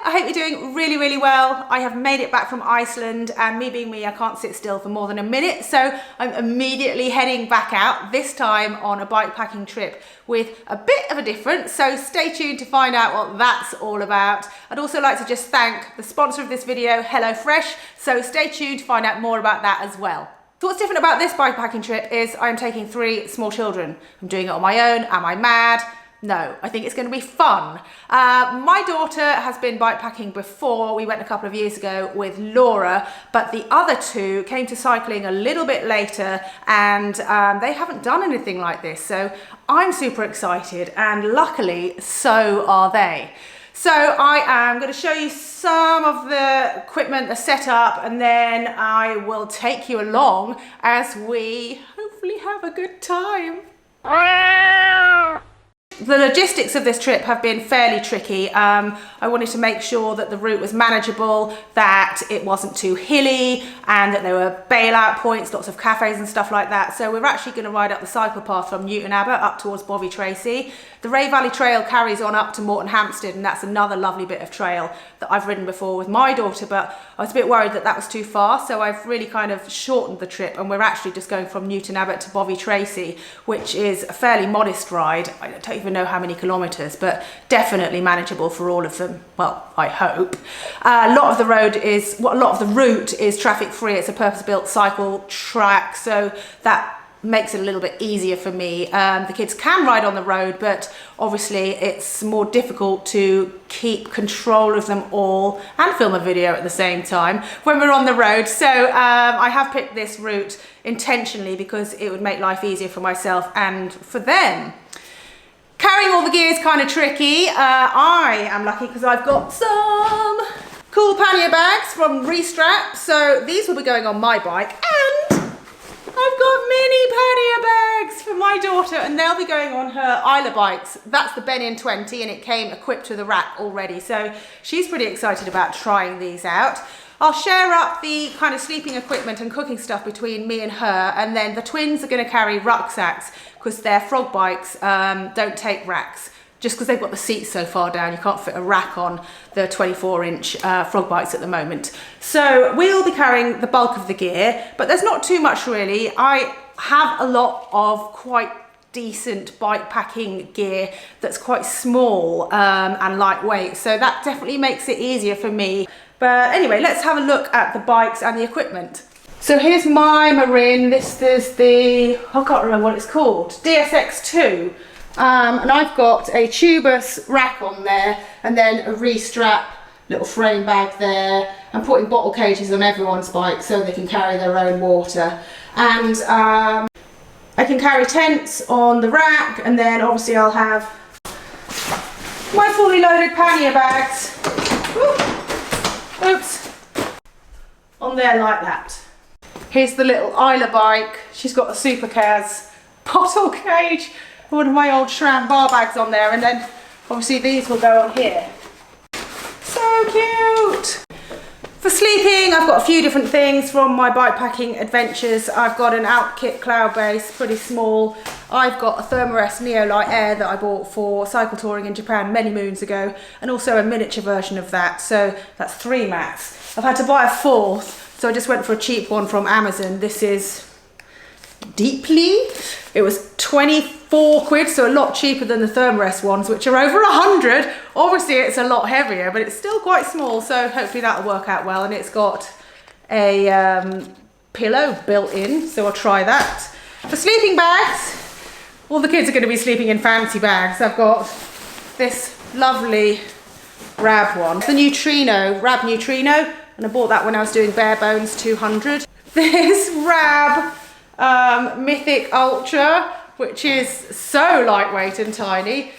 I hope you're doing really, really well. I have made it back from Iceland, and me being me, I can't sit still for more than a minute, so I'm immediately heading back out, this time on a bikepacking trip with a bit of a difference, so stay tuned to find out what that's all about. I'd also like to just thank the sponsor of this video, HelloFresh, so stay tuned to find out more about that as well. So what's different about this bikepacking trip is I'm taking 3 small children. I'm doing it on my own. Am I mad? No, I think it's going to be fun. My daughter has been bikepacking before. We went a couple of years ago with Laura, but the other 2 came to cycling a little bit later, and they haven't done anything like this. So I'm super excited, and luckily so are they. So I am going to show you some of the equipment, the setup, and then I will take you along as we hopefully have a good time. The logistics of this trip have been fairly tricky. I wanted to make sure that the route was manageable, that it wasn't too hilly, and that there were bailout points, lots of cafes and stuff like that. So we're actually going to ride up the cycle path from Newton Abbot up towards Bovey Tracy. The Ray Valley Trail carries on up to Morton Hampstead, and that's another lovely bit of trail that I've ridden before with my daughter, but I was a bit worried that that was too far, so I've really kind of shortened the trip, and we're actually just going from Newton Abbot to Bovey Tracy, which is a fairly modest ride. I don't even know how many kilometres, but definitely manageable for all of them. Well, I hope. A lot of the route is traffic free. It's a purpose-built cycle track, so that makes it a little bit easier for me. The kids can ride on the road, but obviously it's more difficult to keep control of them all and film a video at the same time when we're on the road. So I have picked this route intentionally because it would make life easier for myself and for them. Carrying all the gear is kind of tricky. I am lucky because I've got some cool pannier bags from Restrap. So these will be going on my bike, and I've got mini pannier bags for my daughter, and they'll be going on her Isla bikes. That's the Benin 20, and it came equipped with a rack already. So she's pretty excited about trying these out. I'll share up the kind of sleeping equipment and cooking stuff between me and her, and then the twins are going to carry rucksacks because their frog bikes don't take racks. Just because they've got the seats so far down, you can't fit a rack on the 24-inch frog bikes at the moment. So we'll be carrying the bulk of the gear, but there's not too much really. I have a lot of quite decent bikepacking gear that's quite small and lightweight, so that definitely makes it easier for me. But anyway, let's have a look at the bikes and the equipment. So here's my Marin. This is the, I can't remember what it's called, DSX2. And I've got a tubus rack on there, and then a Restrap little frame bag there. I'm putting bottle cages on everyone's bike so they can carry their own water. And I can carry tents on the rack, and then obviously I'll have my fully loaded pannier bags. Oops, on there like that. Here's the little Isla bike. She's got a Super Kaz bottle cage, one of my old SRAM bar bags on there, and then obviously these will go on here. So cute! For sleeping, I've got a few different things from my bikepacking adventures. I've got an Outkit cloud base, pretty small. I've got a Thermarest Neolight Air that I bought for cycle touring in Japan many moons ago, and also a miniature version of that, so that's 3 mats. I've had to buy a 4th, so I just went for a cheap one from Amazon. This is Deeply. It was 24 quid, so a lot cheaper than the Thermarest ones, which are over 100. Obviously it's a lot heavier, but it's still quite small, so hopefully that'll work out well. And it's got a pillow built in, so I'll try that. For sleeping bags, all the kids are going to be sleeping in fancy bags. I've got this lovely Rab one, the Neutrino, Rab Neutrino, and I bought that when I was doing bare bones 200. This Rab Mythic Ultra, which is so lightweight and tiny.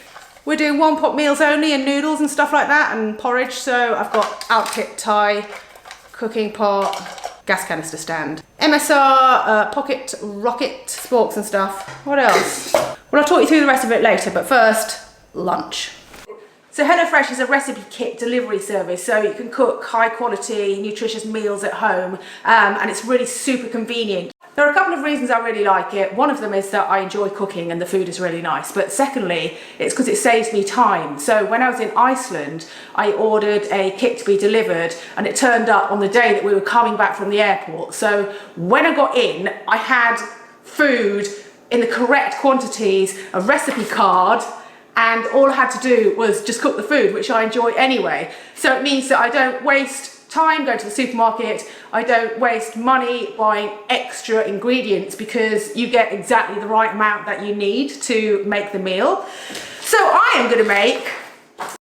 We're doing 1-pot meals only, and noodles and stuff like that, and porridge, so I've got Outkit tie, cooking pot, gas canister stand, MSR, pocket rocket, sporks and stuff. What else? Well, I'll talk you through the rest of it later, but first, lunch. So HelloFresh is a recipe kit delivery service, so you can cook high quality, nutritious meals at home, and it's really super convenient. There are a couple of reasons I really like it. One of them is that I enjoy cooking and the food is really nice, but secondly, it's because it saves me time. So when I was in Iceland, I ordered a kit to be delivered and it turned up on the day that we were coming back from the airport. So when I got in, I had food in the correct quantities, a recipe card, and all I had to do was just cook the food, which I enjoy anyway. So it means that I don't waste time going to the supermarket, I don't waste money buying extra ingredients because you get exactly the right amount that you need to make the meal. So I am going to make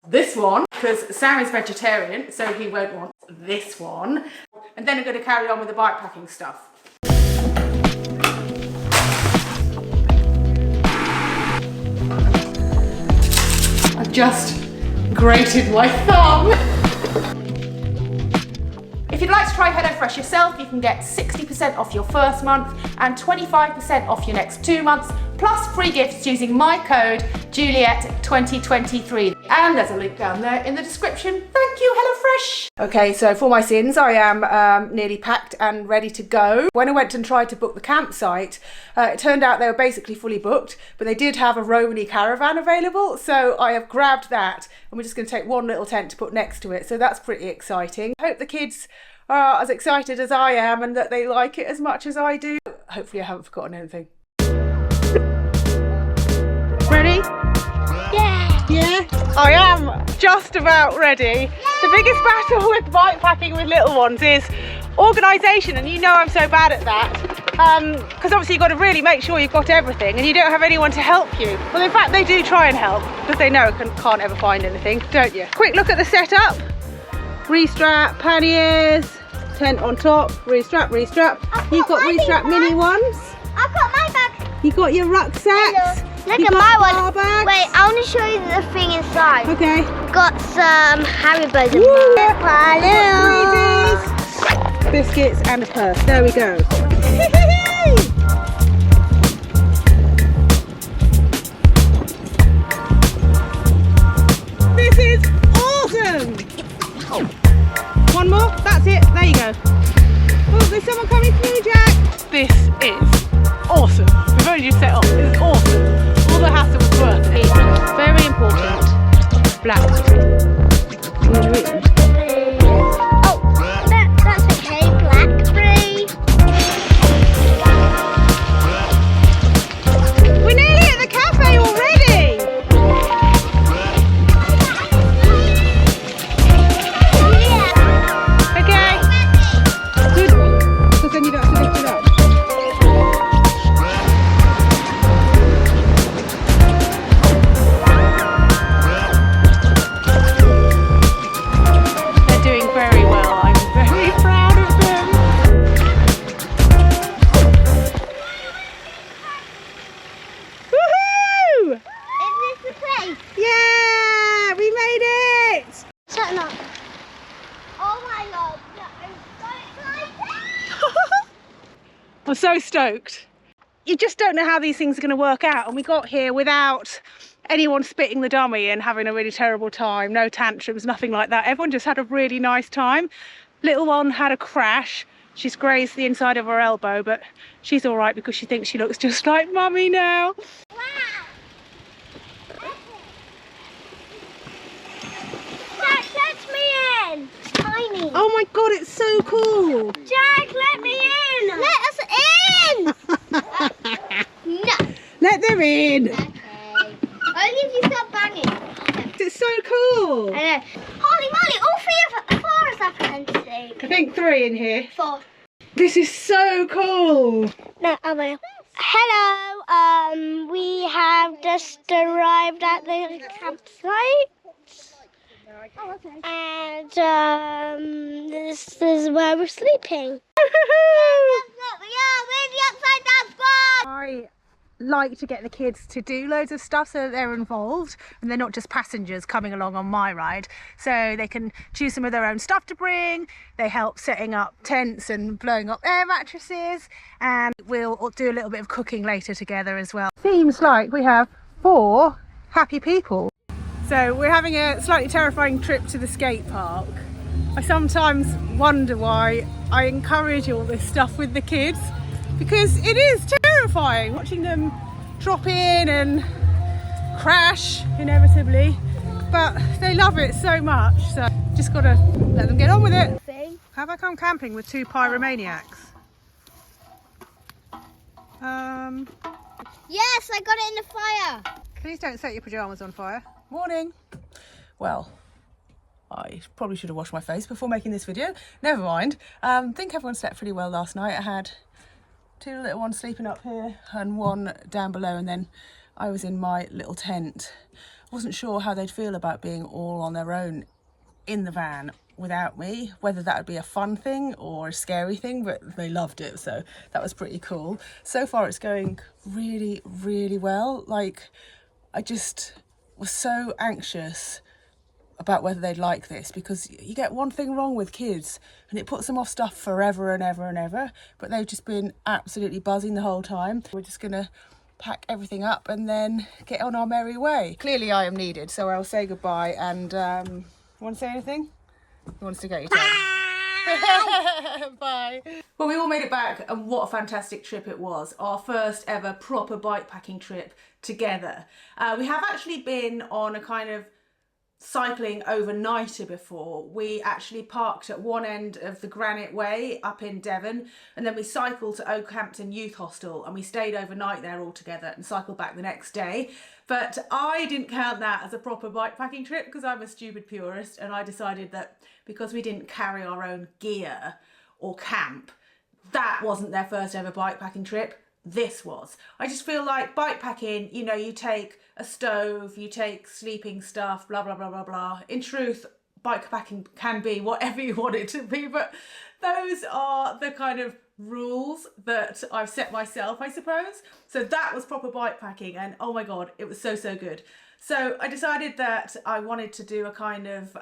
this one because Sam is vegetarian, so he won't want this one. And then I'm going to carry on with the bikepacking stuff. I've just grated my thumb. If you'd like to try HelloFresh yourself, you can get 60% off your first month and 25% off your next 2 months, plus free gifts using my code Juliet2023. And there's a link down there in the description. Thank you, HelloFresh. Okay, so for my sins, I am nearly packed and ready to go. When I went and tried to book the campsite, it turned out they were basically fully booked, but they did have a Romany caravan available, so I have grabbed that, and we're just going to take one little tent to put next to it, so that's pretty exciting. I hope the kids are as excited as I am and that they like it as much as I do. Hopefully I haven't forgotten anything. Ready? Yeah. Yeah? I am just about ready. Yeah. The biggest battle with bikepacking with little ones is organisation, and you know I'm so bad at that. Because obviously you've got to really make sure you've got everything and you don't have anyone to help you. Well, in fact they do try and help because they know can't ever find anything, don't you? Quick look at the setup. Restrap, panniers, tent on top, restrap. You've got restrap mini ones. I've got my bag. You got your rucksacks. Look at my one. Bags. Wait, I want to show you the thing inside. Okay. Got some Haribos in mine. Biscuits and a purse. There we go. This is awesome. One more. That's it. There you go. Oh, there's someone coming through, Jack. This is awesome. We've only just set up. It's awesome. All the hassle was worth it. Very important. Blackberry. Oh, that's okay. Blackberry. We're nearly at the cafe already. Yeah. Okay. Good. Because then you don't have to lift it up. I'm so stoked. You just don't know how these things are going to work out, and we got here without anyone spitting the dummy and having a really terrible time. No tantrums, nothing like that. Everyone just had a really nice time. Little one had a crash. She's grazed the inside of her elbow, but she's all right because she thinks she looks just like mummy now. Wow. Jack, let me in. It's tiny. Oh my god, it's so cool. Jack, let me in. Let us in. No. Let them in. Okay. Only if you stop banging. It's so cool. I know. Holy moly, all 4 of us have plenty. I think 3 in here. 4. This is so cool. No, I will. Hello, we have just arrived at the campsite. Oh, okay. And this is where we're sleeping. We're the upside down squad. I like to get the kids to do loads of stuff so that they're involved and they're not just passengers coming along on my ride, so they can choose some of their own stuff to bring. They help setting up tents and blowing up air mattresses, and we'll do a little bit of cooking later together as well. Seems like we have 4 happy people. So we're having a slightly terrifying trip to the skate park. I sometimes wonder why I encourage all this stuff with the kids, because it is terrifying watching them drop in and crash inevitably, but they love it so much, so just gotta let them get on with it. Have I come camping with two pyromaniacs? Yes, I got it in the fire. Please don't set your pyjamas on fire. Morning. Well, I probably should have washed my face before making this video. Never mind. Think everyone slept pretty well last night. I had two little ones sleeping up here and one down below, and then I was in my little tent. Wasn't sure how they'd feel about being all on their own in the van without me, whether that would be a fun thing or a scary thing, but they loved it, so that was pretty cool. So far it's going really, really well. Like, I just was so anxious about whether they'd like this, because you get one thing wrong with kids and it puts them off stuff forever and ever and ever, but they've just been absolutely buzzing the whole time. We're just gonna pack everything up and then get on our merry way. Clearly I am needed, so I'll say goodbye and want to say anything? Who wants to go? Bye. Well, we all made it back, and what a fantastic trip it was. Our first ever proper bikepacking trip together. We have actually been on a kind of cycling overnighter before. We actually parked at one end of the Granite Way up in Devon, and then we cycled to Oakhampton Youth Hostel and we stayed overnight there all together and cycled back the next day. But I didn't count that as a proper bikepacking trip because I'm a stupid purist, and I decided that because we didn't carry our own gear or camp, that wasn't their first ever bikepacking trip. This was. I just feel like bikepacking, you know, you take a stove, you take sleeping stuff, blah, blah, blah, blah, blah. In truth, bikepacking can be whatever you want it to be, but those are the kind of rules that I've set myself, I suppose. So that was proper bikepacking, and oh my God, it was so, so good. So I decided that I wanted to do a kind of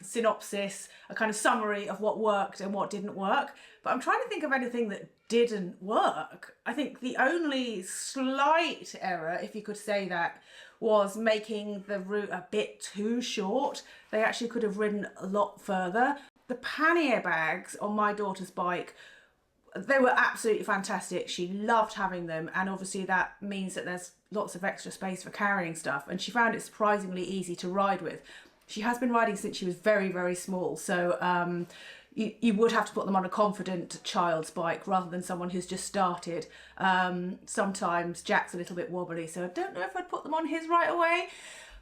synopsis, a kind of summary of what worked and what didn't work. But I'm trying to think of anything that didn't work. I think the only slight error, if you could say that, was making the route a bit too short. They actually could have ridden a lot further. The pannier bags on my daughter's bike, they were absolutely fantastic. She loved having them, and obviously that means that there's lots of extra space for carrying stuff, and she found it surprisingly easy to ride with. She has been riding since she was very, very small, so you would have to put them on a confident child's bike rather than someone who's just started. Sometimes Jack's a little bit wobbly, so I don't know if I'd put them on his right away.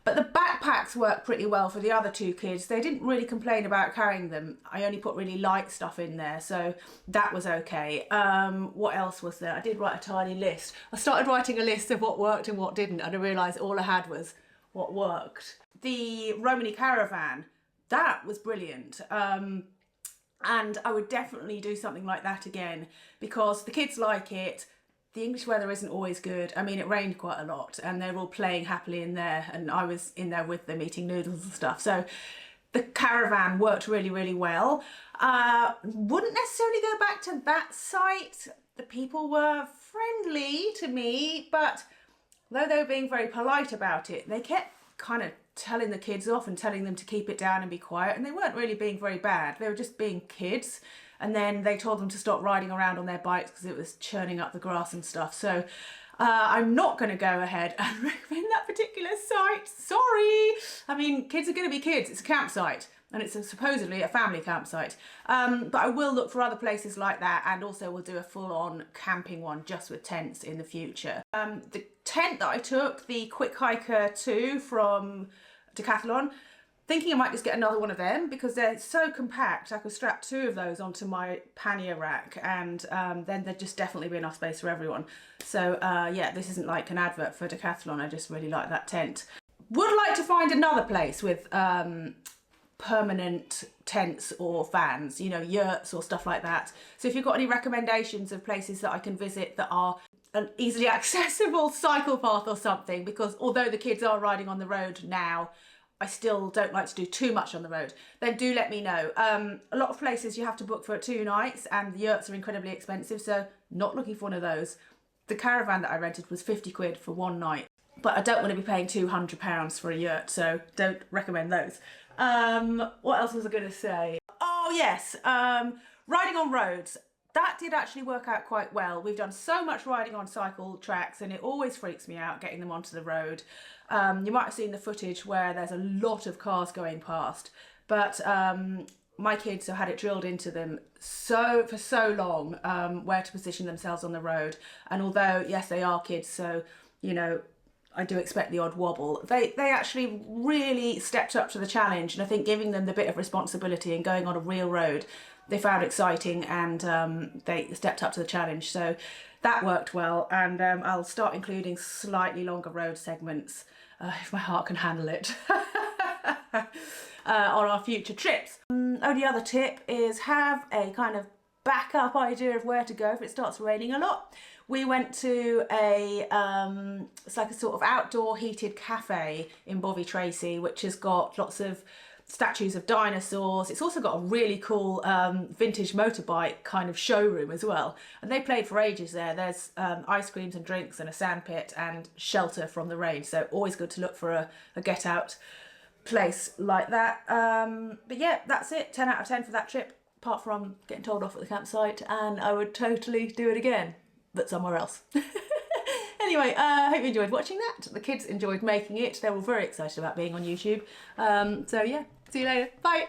But the backpacks worked pretty well for the other two kids. They didn't really complain about carrying them. I only put really light stuff in there, so that was okay. What else was there? I did write a tiny list. I started writing a list of what worked and what didn't, and I realised all I had was what worked. The Romany caravan, that was brilliant. And I would definitely do something like that again because the kids like it. The English weather isn't always good. I mean, it rained quite a lot and they're all playing happily in there, and I was in there with them eating noodles and stuff. So the caravan worked really, really well. Wouldn't necessarily go back to that site. The people were friendly to me, but though they were being very polite about it, they kept kind of telling the kids off and telling them to keep it down and be quiet, and they weren't really being very bad. They were just being kids. And then they told them to stop riding around on their bikes because it was churning up the grass and stuff. So I'm not going to go ahead and recommend that particular site. Sorry. I mean, kids are going to be kids. It's a campsite and it's supposedly a family campsite. But I will look for other places like that, and also we'll do a full-on camping one just with tents in the future. The tent that I took, the Quick Hiker 2 from Decathlon, thinking I might just get another one of them because they're so compact. I could strap 2 of those onto my pannier rack, and then there'd just definitely be enough space for everyone. So yeah, this isn't like an advert for Decathlon. I just really like that tent. Would like to find another place with permanent tents or vans, you know, yurts or stuff like that. So if you've got any recommendations of places that I can visit that are an easily accessible cycle path or something, because although the kids are riding on the road now, I still don't like to do too much on the road, then do let me know. A lot of places you have to book for 2 nights and the yurts are incredibly expensive, so not looking for one of those. The caravan that I rented was 50 quid for 1 night, but I don't want to be paying £200 for a yurt, so don't recommend those. What else was I going to say? Oh yes, riding on roads. that did actually work out quite well. We've done so much riding on cycle tracks and it always freaks me out getting them onto the road. You might have seen the footage where there's a lot of cars going past, but my kids have had it drilled into them for so long where to position themselves on the road. And although, yes, they are kids, so, you know, I do expect the odd wobble, they actually really stepped up to the challenge. And I think giving them the bit of responsibility and going on a real road, they found exciting, and they stepped up to the challenge. So that worked well. And I'll start including slightly longer road segments if my heart can handle it. On our future trips. Only other tip is have a kind of backup idea of where to go if it starts raining a lot. We went to it's like a sort of outdoor heated cafe in Bovey Tracy, which has got lots of statues of dinosaurs. It's also got a really cool vintage motorbike kind of showroom as well. And they played for ages there. There's ice creams and drinks and a sandpit and shelter from the rain. So always good to look for a get out place like that. But yeah, that's it. 10 out of 10 for that trip, apart from getting told off at the campsite, and I would totally do it again, but somewhere else. Anyway, I hope you enjoyed watching that. The kids enjoyed making it. They were very excited about being on YouTube. So yeah, see you later. Bye.